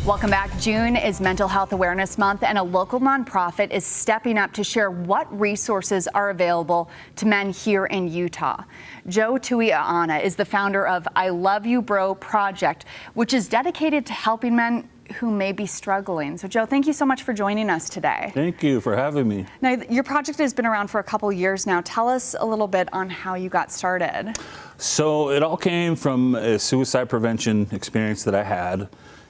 Welcome back. June is Mental Health Awareness Month, and a local nonprofit is stepping up to share what resources are available to men here in Utah. Joe Tuiaana is the founder of I Love You Bro project, which is dedicated to helping men who may be struggling. So Joe, thank you so much for joining us today. Thank you for having me. Now, your project has been around for a couple years now. Tell us a little bit on how you got started. So it all came from a suicide prevention experience that I had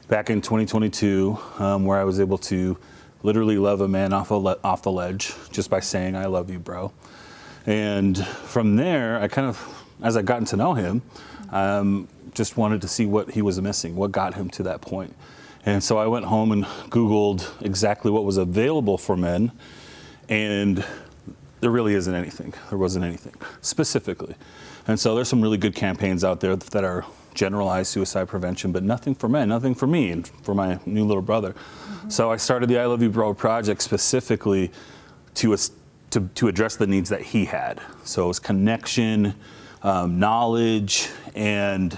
back in 2022, where I was able to literally love a man off the ledge just by saying, I love you, bro. And from there, I kind of, as I gotten to know him, just wanted to see what he was missing, what got him to that point. And so I went home and Googled exactly what was available for men, and there really isn't anything. There wasn't anything specifically. And so there's some really good campaigns out there that are generalized suicide prevention, but nothing for men, nothing for me and for my new little brother. So I started the I Love You Bro project specifically to address the needs that he had. So it was connection, knowledge, and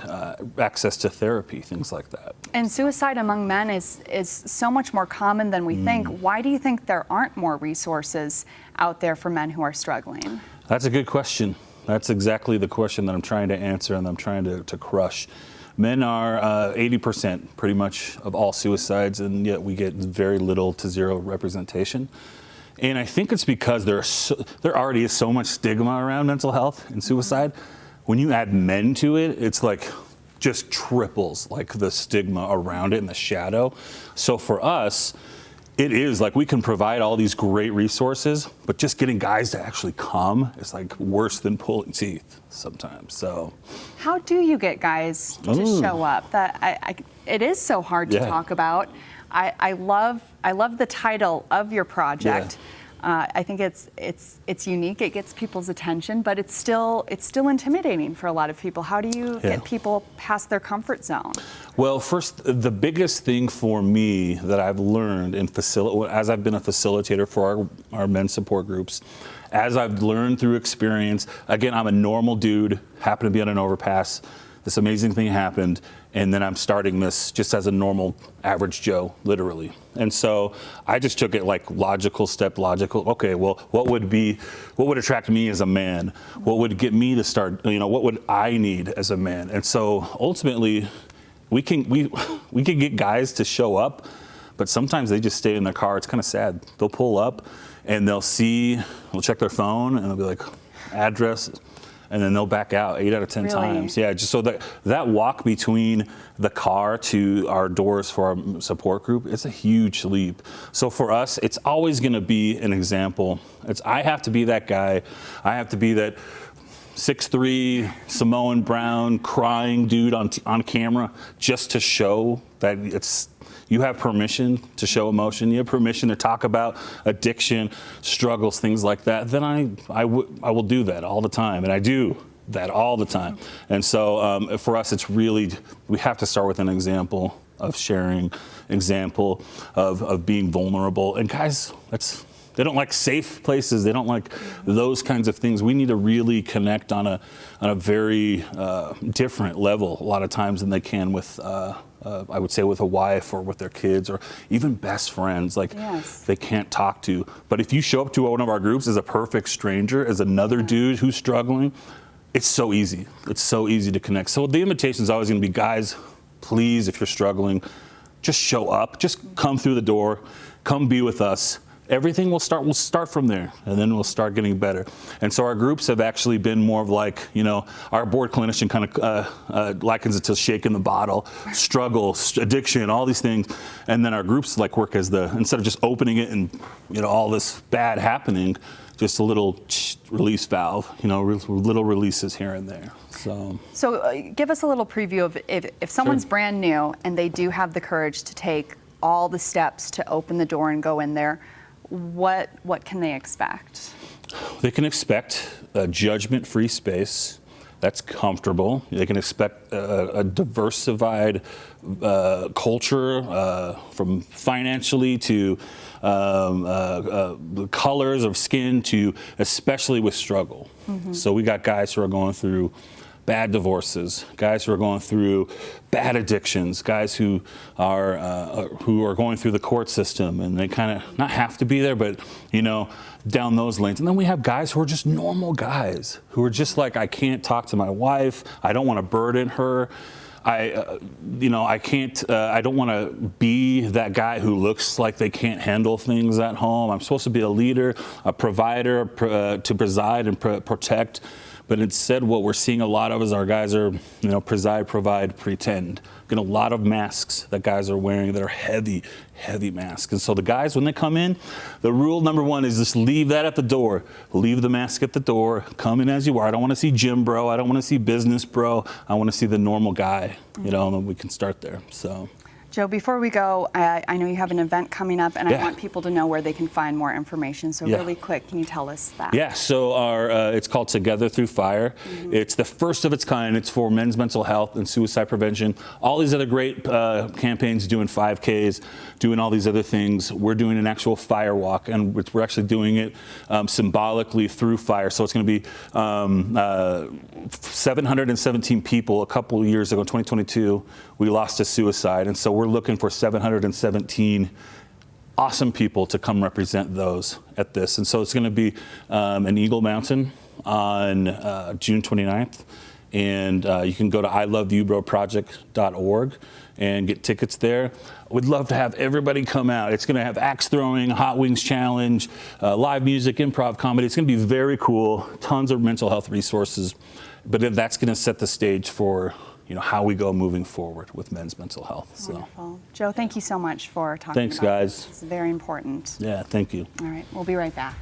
access to therapy, things like that. And suicide among men is so much more common than we think. Why do you think there aren't more resources out there for men who are struggling? That's a good question. That's exactly the question that I'm trying to answer and I'm trying to crush. Men are 80% pretty much of all suicides, and yet we get very little to zero representation. And I think it's because there already is so much stigma around mental health and suicide. When you add men to it, it's like just triples like the stigma around it and the shadow. So for us, it is like we can provide all these great resources, but just getting guys to actually come is like worse than pulling teeth sometimes. So how do you get guys to show up? It is so hard to talk about. I love the title of your project. I think it's unique. It gets people's attention, but it's still intimidating for a lot of people. How do you get people past their comfort zone? Well, first, the biggest thing for me that I've learned as I've been a facilitator for our men's support groups, as I've learned through experience, again, I'm a normal dude, happened to be on an overpass. This amazing thing happened, and then I'm starting this just as a normal average Joe, literally. And so I just took it like logical. Okay, well, what would attract me as a man? What would get me to start, what would I need as a man? And so ultimately, we can get guys to show up, but sometimes they just stay in their car. It's kind of sad. They'll pull up and they'll check their phone and they'll be like, address, and then they'll back out 8 out of 10 times. Yeah, just so that walk between the car to our doors for our support group, it's a huge leap. So for us, it's always gonna be an example. I have to be that guy. I have to be that 6'3", Samoan brown, crying dude on camera, just to show that you have permission to show emotion. You have permission to talk about addiction, struggles, things like that. Then I will do that all the time, and I do that all the time. And so for us, it's really, we have to start with an example of sharing, example of being vulnerable. And guys, they don't like safe places. They don't like those kinds of things. We need to really connect on a very different level a lot of times than they can with, I would say, with a wife or with their kids or even best friends. Like they can't talk to. But if you show up to one of our groups as a perfect stranger, as another dude who's struggling, it's so easy. It's so easy to connect. So the invitation is always going to be, guys, please, if you're struggling, just show up. Just come through the door. Come be with us. Everything will start from there, and then we'll start getting better. And so our groups have actually been more of like, our board clinician kind of likens it to shaking the bottle, struggle, addiction, all these things. And then our groups like work as instead of just opening it and, all this bad happening, just a little release valve, little releases here and there. So give us a little preview of if someone's brand new and they do have the courage to take all the steps to open the door and go in there, what can they expect? They can expect a judgment-free space that's comfortable. They can expect a diversified culture, from financially to the colors of skin to especially with struggle. So we got guys who are going through bad divorces, guys who are going through bad addictions, guys who are going through the court system, and they kind of not have to be there, but down those lanes. And then we have guys who are just normal guys who are just like, I can't talk to my wife, I don't want to burden her. I don't want to be that guy who looks like they can't handle things at home. I'm supposed to be a leader, a provider, to preside and protect. But instead, what we're seeing a lot of is our guys are, preside, provide, pretend. Getting a lot of masks that guys are wearing that are heavy, heavy masks. And so the guys, when they come in, the rule number one is just leave that at the door. Leave the mask at the door. Come in as you are. I don't want to see gym bro. I don't want to see business bro. I want to see the normal guy, and then we can start there. So. Joe, before we go, I know you have an event coming up, and I want people to know where they can find more information. So really quick, can you tell us that? Yeah, so it's called Together Through Fire. It's the first of its kind. It's for men's mental health and suicide prevention. All these other great campaigns, doing 5Ks, doing all these other things. We're doing an actual fire walk, and we're actually doing it symbolically through fire. So it's going to be 717 people. A couple of years ago, in 2022, we lost to suicide, and so we're looking for 717 awesome people to come represent those at this. And so it's going to be in Eagle Mountain on June 29th. And you can go to iloveyoubroproject.org and get tickets there. We'd love to have everybody come out. It's going to have axe throwing, hot wings challenge, live music, improv comedy. It's going to be very cool. Tons of mental health resources. But that's going to set the stage for how we go moving forward with men's mental health. Wonderful. Joe, thank you so much for talking Thanks, about guys. this. It's very important. Yeah, thank you. All right, we'll be right back.